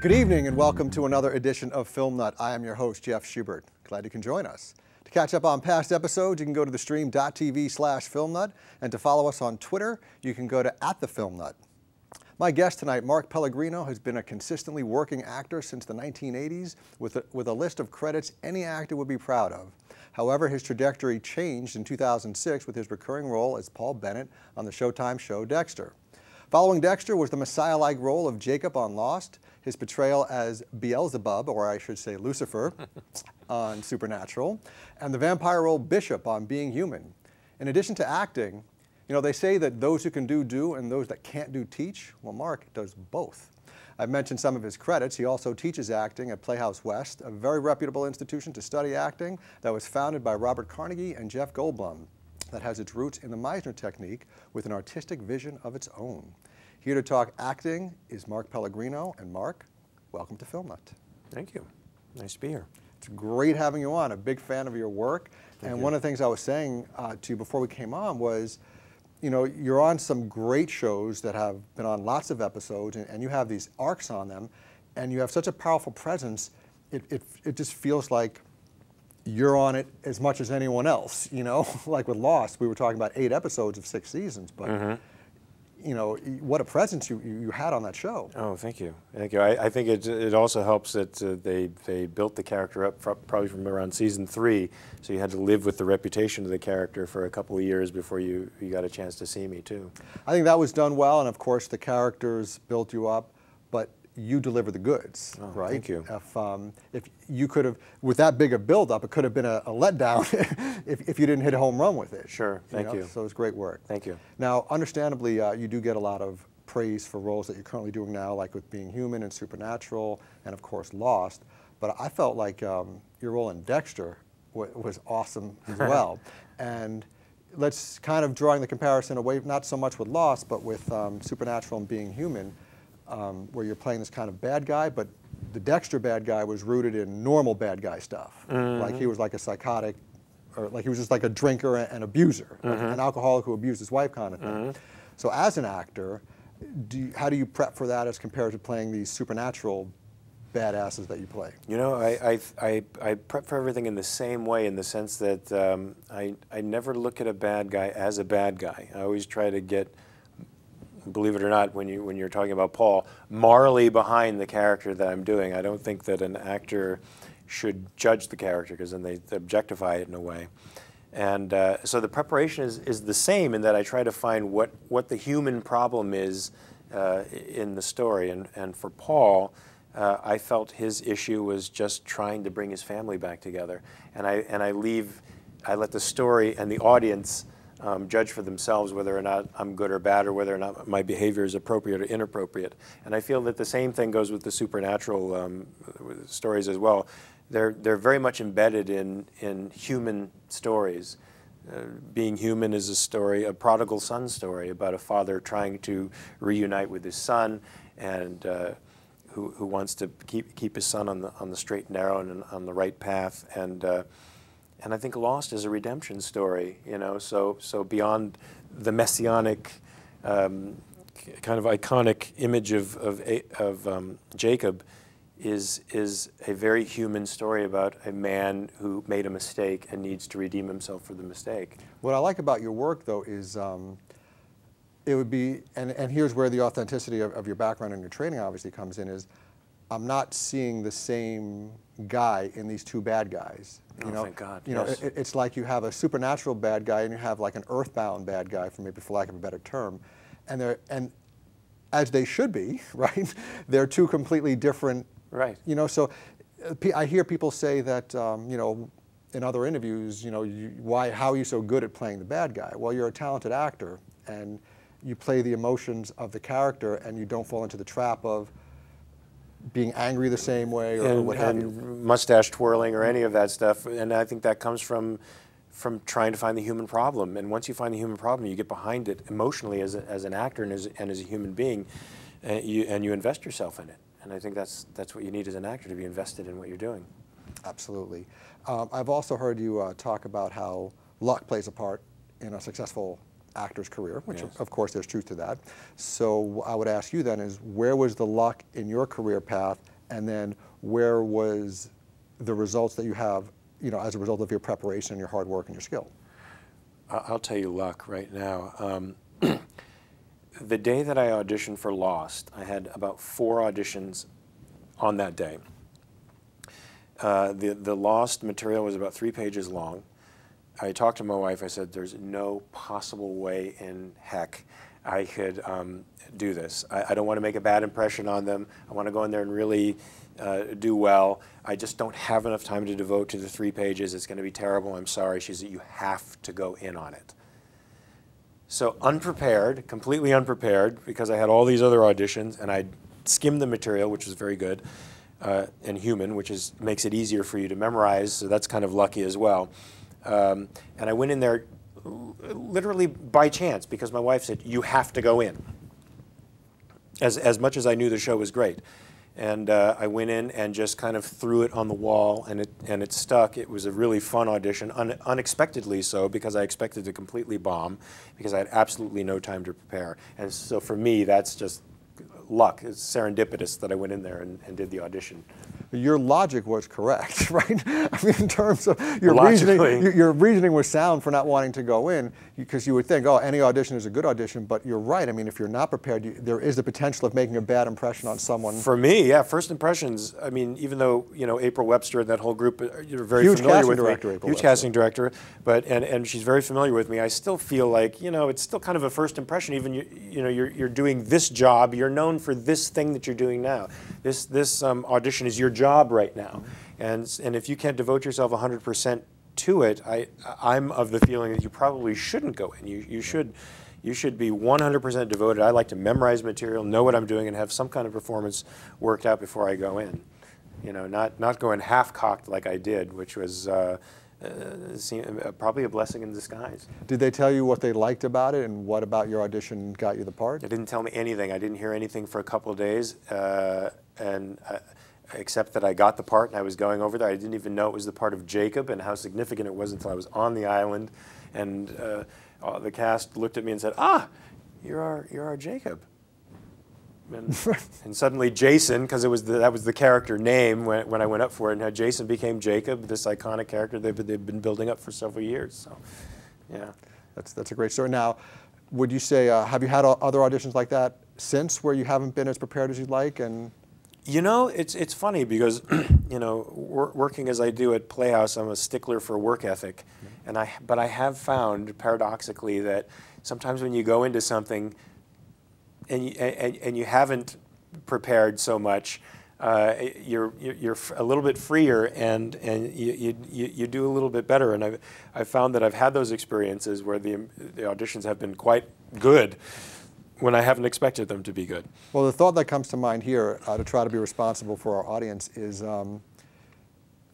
Good evening and welcome to another edition of Filmnut. I am your host, Jeff Schubert. Glad you can join us. To catch up on past episodes, you can go to thestream.tv/Filmnut, and to follow us on Twitter, you can go to @thefilmnut. My guest tonight, Mark Pellegrino, has been a consistently working actor since the 1980s with a list of credits any actor would be proud of. However, his trajectory changed in 2006 with his recurring role as Paul Bennett on the Showtime show Dexter. Following Dexter was the Messiah-like role of Jacob on Lost, his portrayal as Beelzebub, or I should say Lucifer, on Supernatural, and the vampire role Bishop on Being Human. In addition to acting, you know, they say that those who can do, and those that can't do, teach. Well, Mark does both. I've mentioned some of his credits. He also teaches acting at Playhouse West, a very reputable institution to study acting that was founded by Robert Carnegie and Jeff Goldblum, that has its roots in the Meisner technique with an artistic vision of its own. Here to talk acting is Mark Pellegrino. And Mark, welcome to Filmnut. Thank you. Nice to be here. It's great having you on. A big fan of your work. And one of the things I was saying to you before we came on was, you know, you're on some great shows that have been on lots of episodes, and you have these arcs on them, and you have such a powerful presence, it just feels like you're on it as much as anyone else, you know? Like with Lost, we were talking about 8 episodes of 6 seasons, but you know, what a presence you had on that show. Oh, thank you. Thank you. I think it also helps that they built the character up probably from around season 3, so you had to live with the reputation of the character for a couple of years before you got a chance to see me too. I think that was done well, and of course the characters built you up, but you deliver the goods, right? Thank you. If you could have, with that big a build-up, it could have been a letdown if you didn't hit a home run with it. Sure, thank you. So it was great work. Thank you. Now, understandably, you do get a lot of praise for roles that you're currently doing now, like with Being Human and Supernatural, and of course Lost. But I felt like your role in Dexter was awesome as well. And let's kind of drawing the comparison away, not so much with Lost, but with Supernatural and Being Human, where you're playing this kind of bad guy, but the Dexter bad guy was rooted in normal bad guy stuff. Like he was like a psychotic, or like he was just like a drinker and abuser, like an alcoholic who abused his wife kind of thing. So as an actor, how do you prep for that as compared to playing these supernatural badasses that you play? You know, I prep for everything in the same way, in the sense that I never look at a bad guy as a bad guy. I always try to get, believe it or not, when you're talking about Paul, morally behind the character that I'm doing. I don't think that an actor should judge the character, because then they objectify it in a way. And so the preparation is the same, in that I try to find what the human problem is in the story. And for Paul, I felt his issue was just trying to bring his family back together. And I let the story and the audience judge for themselves whether or not I'm good or bad, or whether or not my behavior is appropriate or inappropriate. And I feel that the same thing goes with the supernatural stories as well. They're very much embedded in human stories. Being Human is a story, a prodigal son story, about a father trying to reunite with his son, and who wants to keep his son on the straight and narrow and on the right path. And I think Lost is a redemption story, you know. So beyond the messianic, kind of iconic image of Jacob, is a very human story about a man who made a mistake and needs to redeem himself for the mistake. What I like about your work, though, is it would be, and here's where the authenticity of your background and your training obviously comes in, is I'm not seeing the same guy in these two bad guys. You know, thank God. You know, it's like you have a supernatural bad guy and you have like an earthbound bad guy, for maybe for lack of a better term, and as they should be, right? They're two completely different. Right. You know, so I hear people say that, you know, in other interviews, you know, how are you so good at playing the bad guy? Well, you're a talented actor, and you play the emotions of the character, and you don't fall into the trap of being angry the same way, or what have you. Mustache twirling or any of that stuff. And I think that comes from trying to find the human problem. And once you find the human problem, you get behind it emotionally as an actor and as a human being, and you invest yourself in it. And I think that's what you need as an actor, to be invested in what you're doing. Absolutely. I've also heard you talk about how luck plays a part in a successful actor's career, which of course there's truth to that. So I would ask you then is, where was the luck in your career path, and then where was the results that you have, you know, as a result of your preparation and your hard work and your skill? I'll tell you luck right now. The day that I auditioned for Lost, I had about 4 auditions on that day. The Lost material was about 3 pages long. I talked to my wife. I said, there's no possible way in heck I could do this. I don't want to make a bad impression on them. I want to go in there and really do well. I just don't have enough time to devote to the 3 pages. It's going to be terrible. I'm sorry. She said, you have to go in on it. So unprepared, completely unprepared, because I had all these other auditions, and I skimmed the material, which was very good, and human, which makes it easier for you to memorize, so that's kind of lucky as well. And I went in there literally by chance, because my wife said, you have to go in, as much as I knew the show was great. And I went in and just kind of threw it on the wall, and it stuck. It was a really fun audition, unexpectedly so, because I expected to completely bomb, because I had absolutely no time to prepare. And so for me, that's just luck. It's serendipitous that I went in there and did the audition. Your logic was correct, right? I mean, in terms of your reasoning was sound for not wanting to go in, because you would think, oh, any audition is a good audition, but you're right. I mean, if you're not prepared, there is the potential of making a bad impression on someone. For me, yeah, first impressions, I mean, even though, you know, April Webster and that whole group, you're very huge familiar casting with director, me. April Huge Webster. casting director, but, and she's very familiar with me. I still feel like, you know, it's still kind of a first impression. Even, you know, you're doing this job, you're known for this thing that you're doing now. This audition is your job right now. And if you can't devote yourself 100% to it, I'm of the feeling that you probably shouldn't go in. You should be 100% devoted. I like to memorize material, know what I'm doing, and have some kind of performance worked out before I go in. You know, not go in half-cocked like I did, which was probably a blessing in disguise. Did they tell you what they liked about it, and what about your audition got you the part? They didn't tell me anything. I didn't hear anything for a couple of days, except that I got the part and I was going over there. I didn't even know it was the part of Jacob and how significant it was until I was on the island, and the cast looked at me and said, "Ah, you're our Jacob." And suddenly Jason, because that was the character name when I went up for it, and now Jason became Jacob, this iconic character they've been building up for several years. So, yeah, that's a great story. Now, would you say have you had other auditions like that since, where you haven't been as prepared as you'd like? And you know, it's funny because, you know, working as I do at Playhouse, I'm a stickler for work ethic, but I have found paradoxically that sometimes when you go into something and you haven't prepared so much, you're a little bit freer, and you do a little bit better. And I've found that I've had those experiences where the auditions have been quite good when I haven't expected them to be good. Well, the thought that comes to mind here, to try to be responsible for our audience, is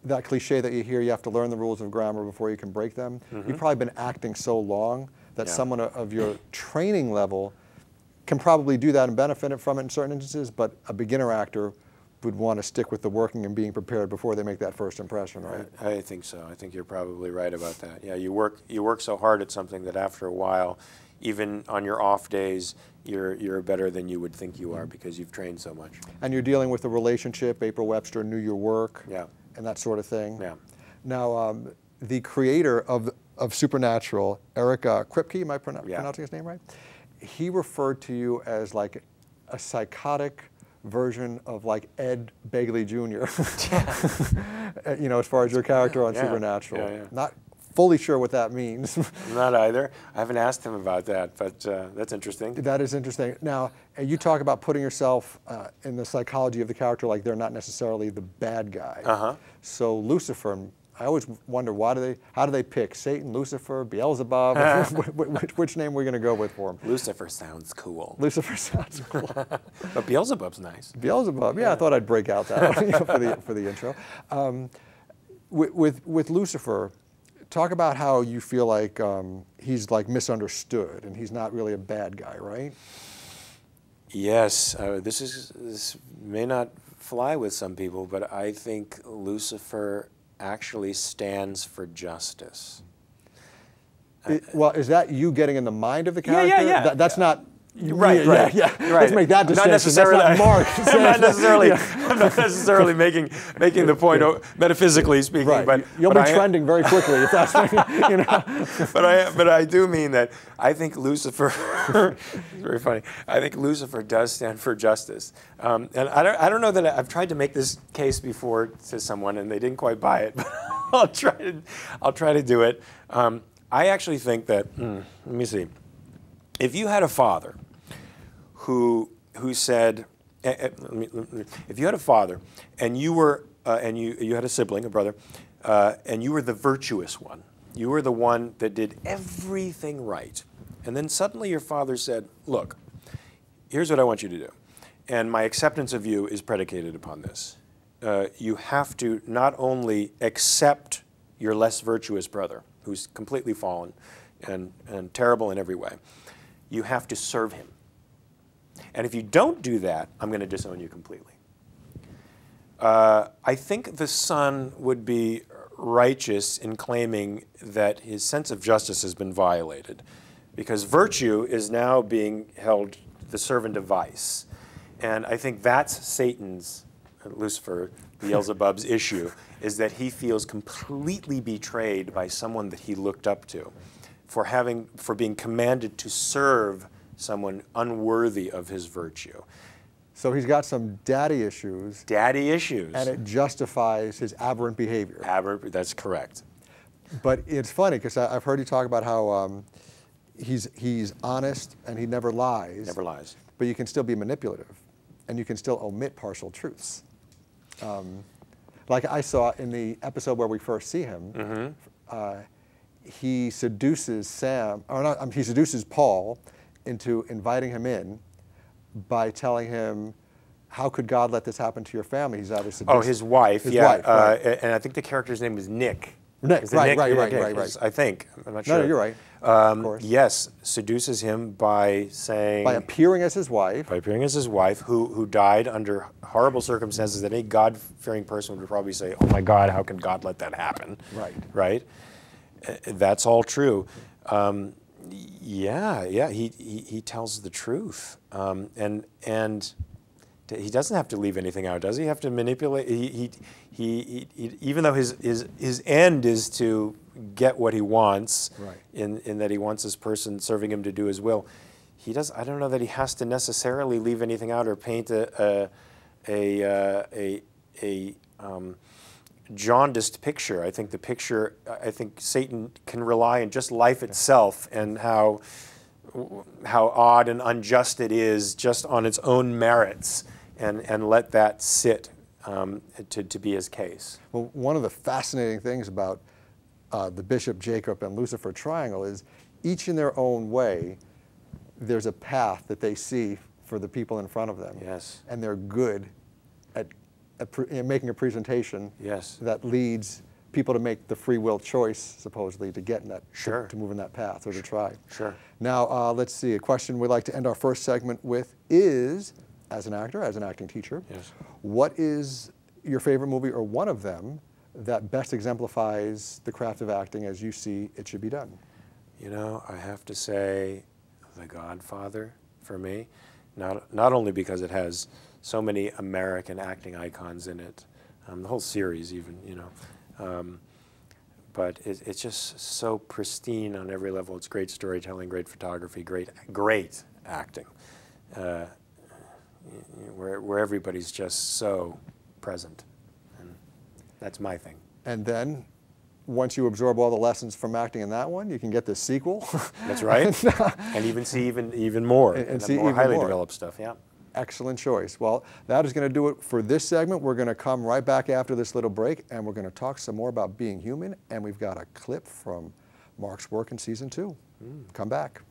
that cliche that you hear, you have to learn the rules of grammar before you can break them. You've probably been acting so long that someone of your training level can probably do that and benefit from it in certain instances, but a beginner actor would want to stick with the working and being prepared before they make that first impression, right? I think so. I think you're probably right about that. Yeah, you work so hard at something that after a while, even on your off days, you're better than you would think you are, because you've trained so much. And you're dealing with the relationship. April Webster knew your work, and that sort of thing. Yeah. Now, the creator of Supernatural, Eric Kripke, am I pronouncing his name right? He referred to you as like a psychotic version of like Ed Begley Jr. You know, as far as your character on Supernatural. Not fully sure what that means. Not either. I haven't asked him about that, but that's interesting. That is interesting. Now, you talk about putting yourself in the psychology of the character like they're not necessarily the bad guy. So Lucifer, I always wonder, how do they pick? Satan, Lucifer, Beelzebub? which name are we going to go with for him? Lucifer sounds cool. Lucifer sounds cool. But Beelzebub's nice. Beelzebub, yeah, I thought I'd break out that for the intro. With Lucifer, talk about how you feel like he's like misunderstood and he's not really a bad guy, right? Yes, this may not fly with some people, but I think Lucifer actually stands for justice. Well, is that you getting in the mind of the character? Yeah. That's not Right. Yeah. Let's make that distinction. Not necessarily. That's not Mark. I'm not necessarily making the point metaphically speaking. Right. But you'll be trending very quickly if that's you know. But I do mean that I think Lucifer. It's very funny. I think Lucifer does stand for justice. And I don't know that I've tried to make this case before to someone and they didn't quite buy it. But I'll try to do it. I actually think that. Let me see. If you had a father who said, if you had a father and you were and you had a sibling, a brother, and you were the virtuous one, you were the one that did everything right, and then suddenly your father said, "Look, here's what I want you to do, and my acceptance of you is predicated upon this. You have to not only accept your less virtuous brother, who's completely fallen and terrible in every way. You have to serve him. And if you don't do that, I'm going to disown you completely." I think the son would be righteous in claiming that his sense of justice has been violated, because virtue is now being held the servant of vice. And I think that's Satan's, Lucifer, Beelzebub's issue, is that he feels completely betrayed by someone that he looked up to, for being commanded to serve someone unworthy of his virtue. So he's got some daddy issues. Daddy issues. And it justifies his aberrant behavior. Aberrant, that's correct. But it's funny because I've heard you talk about how he's honest and he never lies. Never lies. But you can still be manipulative, and you can still omit partial truths. Like I saw in the episode where we first see him. He seduces he seduces Paul into inviting him in by telling him, "How could God let this happen to your family?" He's either seduced. Oh, his wife, his yeah. wife, right. And I think the character's name was Nick. Nick, right. I think. I'm not sure. No, you're right. Of course. Yes, seduces him by saying... By appearing as his wife. By appearing as his wife, who died under horrible circumstances that any God-fearing person would probably say, "Oh my God, how can God let that happen?" Right. Right? That's all true. Yeah, he tells the truth. And he doesn't have to leave anything out, does he? Have to manipulate. He even though his end is to get what he wants, right. in that he wants this person serving him to do his will, he does. I don't know that he has to necessarily leave anything out or paint a jaundiced picture. I think Satan can rely on just life itself and how odd and unjust it is just on its own merits, and let that sit to be his case. Well, one of the fascinating things about the Bishop, Jacob, and Lucifer triangle is each in their own way, there's a path that they see for the people in front of them. Yes. And they're good at making a presentation that leads people to make the free will choice, supposedly, to get in that, to move in that path or to try. Sure. Now, let's see, a question we'd like to end our first segment with is, as an actor, as an acting teacher, what is your favorite movie, or one of them, that best exemplifies the craft of acting as you see it should be done? You know, I have to say The Godfather for me, not only because it has so many American acting icons in it, the whole series even, you know, but it's just so pristine on every level. It's great storytelling, great photography, great acting, where everybody's just so present, and that's my thing. And then, once you absorb all the lessons from acting in that one, you can get the sequel. That's right, and even see even more, and see more highly developed stuff. Yeah. Excellent choice. Well, that is going to do it for this segment. We're going to come right back after this little break, and we're going to talk some more about being human, and we've got a clip from Mark's work in season 2. Come back.